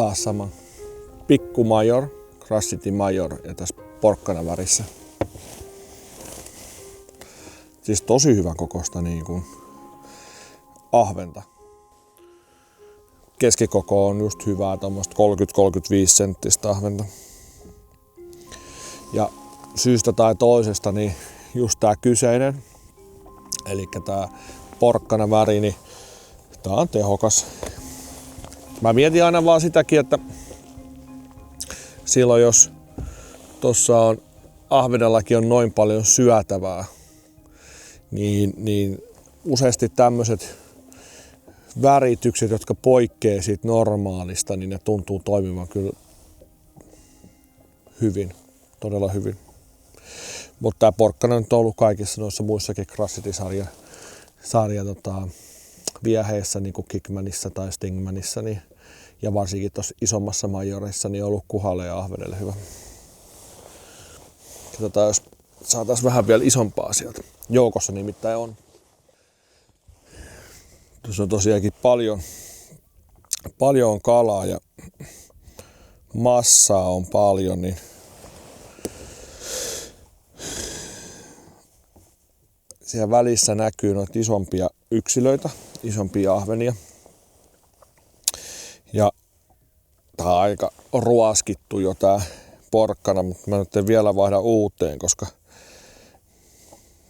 Taas sama. Pikku Major, Crush Major ja tässä porkkana värissä. Siis tosi hyvän kokosta niin kuin ahventa. Keskikoko on just hyvää, tommoista 30-35 senttistä ahventa. Ja syystä tai toisesta niin just tää kyseinen, eli tää porkkana väri, niin tää on tehokas. Mä mietin aina vaan sitäkin, että silloin jos tossa on ahvenellakin on noin paljon syötävää, niin useasti tämmöiset väritykset, jotka poikkeaa siitä normaalista, niin ne tuntuu toimivan kyllä hyvin, todella hyvin. Mutta tää porkkana on ollut kaikissa noissa muissakin Crush-sarjan vieheissä, niin kuin Kickmanissa tai Stingmanissa, niin, ja varsinkin tuossa isommassa majorissa, niin on ollut kuhalle ja ahvenelle hyvä. Katsotaan, jos saataisiin vähän vielä isompaa sieltä. Joukossa nimittäin on. Tuossa on tosiaankin paljon on kalaa ja massaa on paljon, niin siellä välissä näkyy noita isompia yksilöitä, isompia ahvenia. Ja tää on aika ruoskittu jo tää porkkana, mutta mä nyt en vielä vaihda uuteen, koska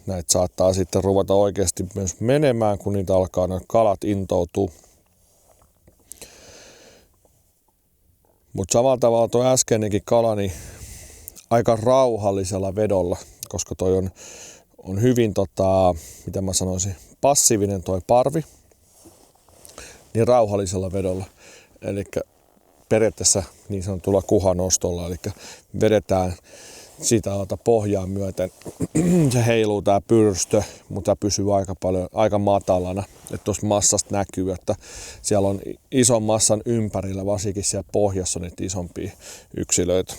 näitä saattaa sitten ruveta oikeasti myös menemään, kun niitä alkaa ne kalat intoutua. Mutta samalla tavalla tuo äskeinenkin kala, niin aika rauhallisella vedolla, koska toi on hyvin, mitä mä sanoisin, passiivinen toi parvi, niin rauhallisella vedolla. Eli periaatteessa niin sanotulla kuhanostolla, eli vedetään sitä alta pohjaan myöten. Se heiluu tää pyrstö, mutta pysyy aika matalana. Että tuossa massasta näkyy, että siellä on ison massan ympärillä, varsinkin siellä pohjassa on niitä isompia yksilöitä.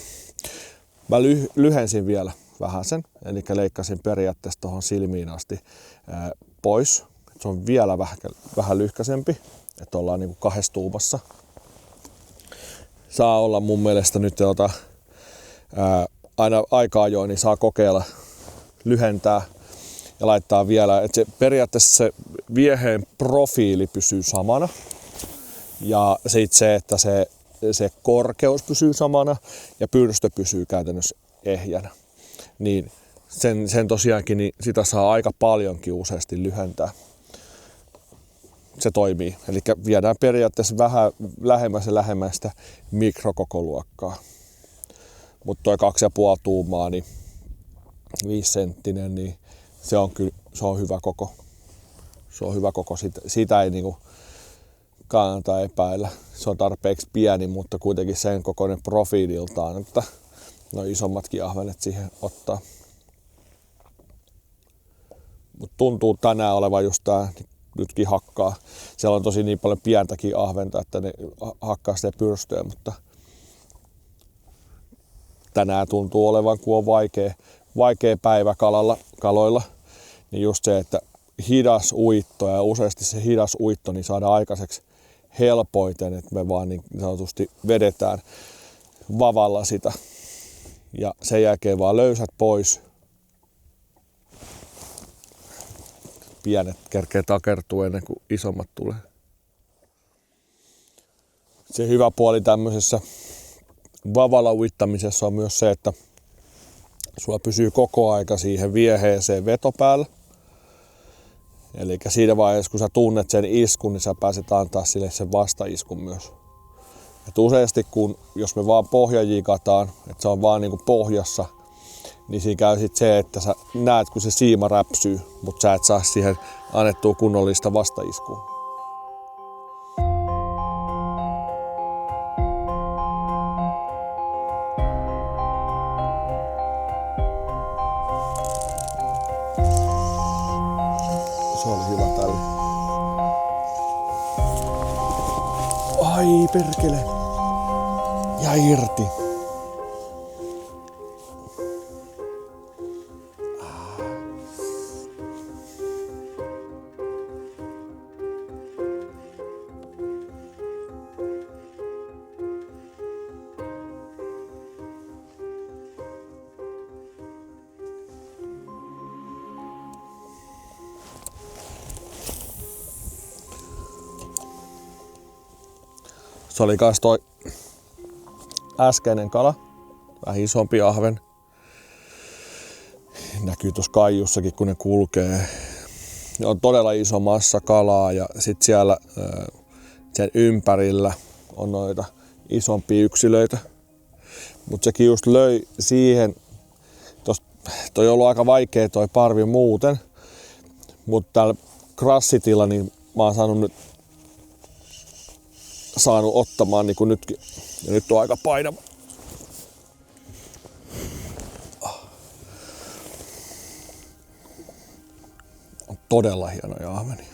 Mä lyhensin vielä vähän sen, eli leikkasin periaatteessa tuohon silmiin asti pois. Se on vielä vähän lyhkäisempi, että ollaan niinku 2 tuumassa. Saa olla mun mielestä nyt aina aika ajoin, niin saa kokeilla lyhentää ja laittaa vielä, että se, periaatteessa se vieheen profiili pysyy samana ja sitten se, että se korkeus pysyy samana ja pyrstö pysyy käytännössä ehjänä, niin sen tosiaankin niin sitä saa aika paljonkin useasti lyhentää. Se toimii, eli viedään periaatteessa vähän lähemmäs sitä mikrokokoluokkaa. Mutta toi 2,5 tuumaa, niin 5 senttinen, niin se on hyvä koko. Se on hyvä koko, siitä ei niinku kannata epäillä. Se on tarpeeksi pieni, mutta kuitenkin sen kokoinen profiililtaan, että no isommatkin ahvenet siihen ottaa. Mut tuntuu tänään olevan just tää, nytkin hakkaa. Siellä on tosi niin paljon pientäkin ahventa, että ne hakkaa sitä pyrstöä, mutta tänään tuntuu olevan, kun on vaikea päivä kaloilla, niin just se, että hidas uitto ja useasti se hidas uitto niin saadaan aikaiseksi helpoiten, että me vaan niin sanotusti vedetään vavalla sitä ja sen jälkeen vaan löysät pois. Pienet kerkee takertua ennen kuin isommat tulee. Se hyvä puoli tämmöisessä vavalla uittamisessa on myös se, että sulla pysyy koko aika siihen vieheeseen veto päällä. Eli siinä vaiheessa, kun sä tunnet sen iskun, niin sä pääset antaa sille sen vastaiskun myös. Et useasti, jos me vaan pohjajikataan, että se on vaan niinku pohjassa, niin siinä käy sit se, että sä näet, kun se siima räpsyy, mutta sä et saa siihen annettua kunnollista vastaiskua. Se oli hyvä tälle. Ai perkele. Ja irti. Se oli kans toi äskeinen kala, vähän isompi ahven. Näkyy tuossa kaiussakin, kun ne kulkee. On todella iso massa kalaa ja sit siellä sen ympärillä on noita isompia yksilöitä. Mut sekin just löi siihen, toi on ollut aika vaikea toi parvi muuten, mutta täällä krassitilla niin mä oon saanut ottamaan niin kuin nytkin. Ja nyt on aika painava. On todella hienoja ahvenia.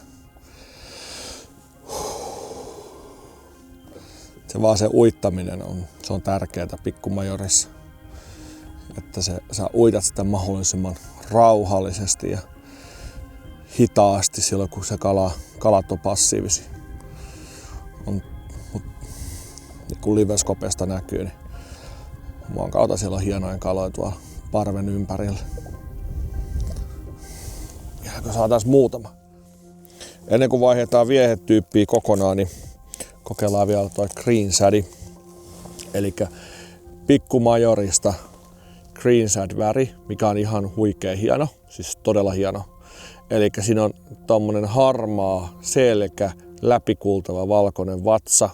Se vaan se uittaminen se on tärkeää pikkumajorissa. Että sä uitat sitä mahdollisimman rauhallisesti ja hitaasti silloin, kun se kalat on passiivisia. Niin kuin liveskopesta näkyy, niin maan kautta siellä on hienoja kaloja tuolla parven ympärillä. Jääkö saataisiin muutama? Ennen kuin vaihdetaan viehetyyppiä kokonaan, niin kokeillaan vielä toi Green Shad. Eli pikkumajorista Green Shad väri, mikä on ihan huikea hieno, siis todella hieno. Eli siinä on tommonen harmaa selkä, läpikultava valkoinen vatsa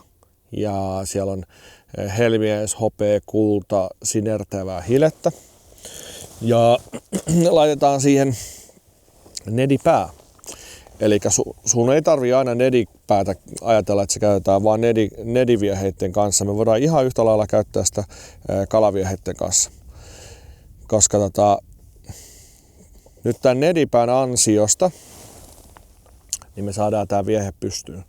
ja siellä on helmiäis, hopea, kulta, sinertävää hilettä. Ja laitetaan siihen nedipää. Eli sun ei tarvii aina nedipäätä ajatella, että se käytetään vaan nedivieheitten kanssa. Me voidaan ihan yhtä lailla käyttää sitä kalavieheitten kanssa. Koska nyt tämän nedipään ansiosta niin me saadaan tää viehe pystyyn.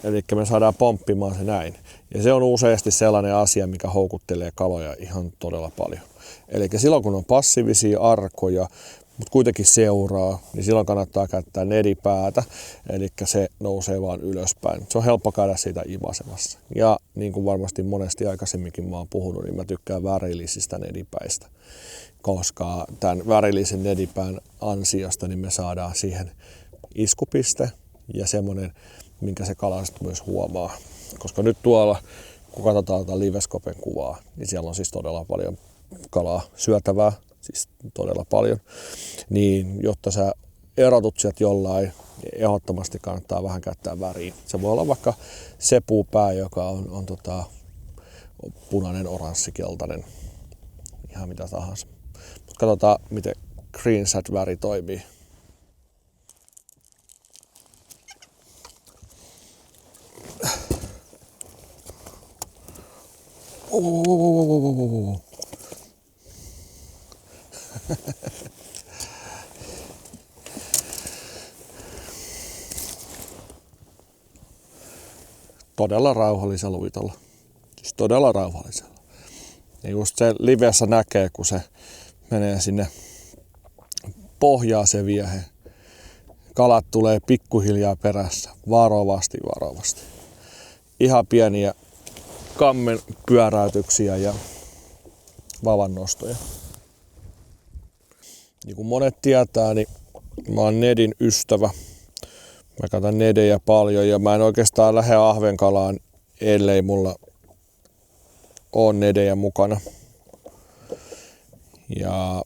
Eli me saadaan pomppimaan se näin. Ja se on useasti sellainen asia, mikä houkuttelee kaloja ihan todella paljon. Eli silloin kun on passiivisia arkoja, mutta kuitenkin seuraa, niin silloin kannattaa käyttää nedipäätä. Eli se nousee vaan ylöspäin. Se on helppo käydä siitä imasemassa. Ja niin kuin varmasti monesti aikaisemminkin mä oon puhunut, niin mä tykkään värillisistä nedipäistä. Koska tämän värillisen nedipään ansiosta niin me saadaan siihen iskupiste ja semmoinen, minkä se kala myös huomaa. Koska nyt tuolla, kun katsotaan tätä liveskopen kuvaa, niin siellä on siis todella paljon kalaa syötävää, siis todella paljon. Niin jotta sä erotut sieltä jollain, niin ehdottomasti kannattaa vähän käyttää väriä. Se voi olla vaikka se puupää, joka on punainen, oranssi, keltainen, ihan mitä tahansa. Mutta katsotaan, miten Green Shad väri toimii. Todella rauhallisella uitolla. Siis todella rauhallisella. Ja just se livessä näkee, kun se menee sinne pohjaan se viehe. Kalat tulee pikkuhiljaa perässä. Varovasti. Ihan pieniä kammen pyöräytyksiä ja vavannostoja. Niin kuin monet tietää, niin mä oon nedin ystävä. Mä katson nedejä paljon ja mä en oikeastaan lähde ahvenkalaan, ellei mulla ole nedejä mukana. Ja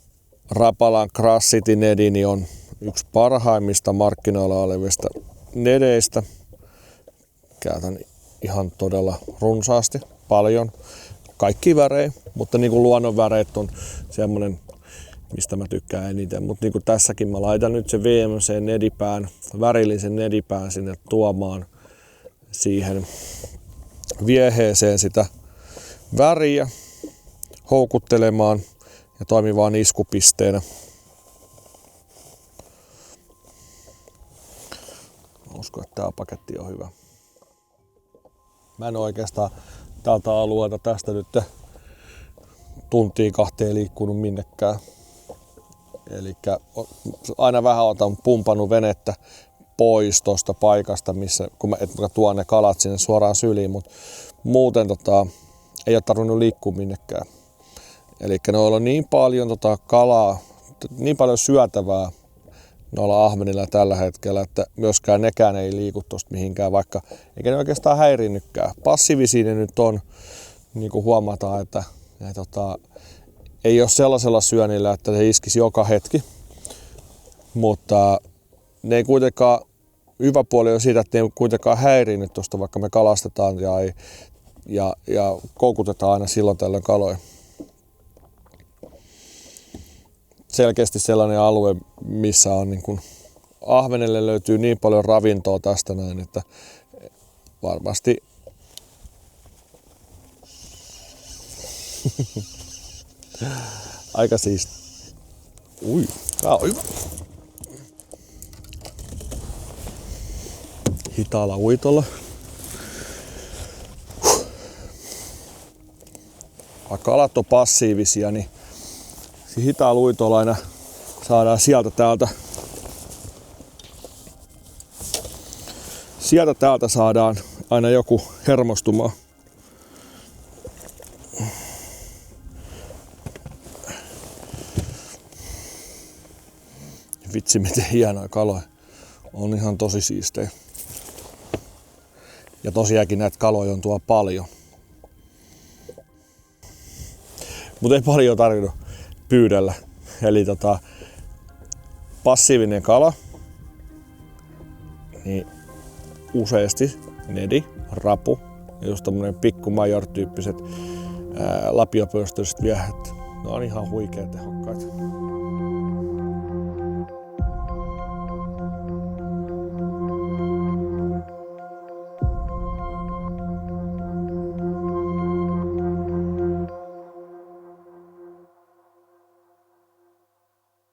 Rapalan Crush City nedi on yksi parhaimmista markkinoilla olevista nedeistä. Käytän ihan todella runsaasti, paljon, kaikki värejä, mutta niin kuin luonnon väreet on semmoinen, mistä mä tykkään eniten. Mutta niin kuin tässäkin mä laitan nyt se VMC-nedipään, värillisen nedipään sinne tuomaan siihen vieheeseen sitä väriä, houkuttelemaan ja toimivaan iskupisteenä. Mä uskon, että tää paketti on hyvä. Mä en oikeastaan tältä alueelta tästä nyt tuntiin 2 liikkunut minnekään. Elikkä aina vähän otan pumpannut venettä pois tuosta paikasta, missä kun mä tuon ne kalat sinne suoraan syliin, mutta muuten ei ole tarvinnut liikkua minnekään. Elikkä noilla on niin paljon kalaa, niin paljon syötävää noilla ahvenilla tällä hetkellä, että myöskään nekään ei liiku tosta mihinkään, vaikka eikä ne oikeastaan häiriinnykään. Passiivisia ne nyt on, niin kuin huomataan, että ei ole sellaisella syönnillä, että se iskisi joka hetki, mutta ne ei kuitenkaan, hyvä puoli on siitä, että ne ei kuitenkaan häiriinnyt tuosta, vaikka me kalastetaan ja koukutetaan aina silloin tällöin kaloja. Selkeästi sellainen alue, missä on niin kuin ahvenelle löytyy niin paljon ravintoa tästä näin, että varmasti aika siisti. Ui, tää on hyvä. Hitaalla uitolla. Vaikka kalat on passiivisia, niin hitaalla uitolla aina saadaan sieltä täältä saadaan aina joku hermostumaan. Vitsi miten hienoja kaloja. On ihan tosi siistejä. Ja tosiaankin näitä kaloja on tuolla paljon. Mutta ei paljon tarvinnut pyydellä. Eli passiivinen kala, niin useasti nedi, rapu ja just tämmönen pikku major-tyyppiset lapiopyöstöiset viehet. Ne on ihan huikean tehokkaita.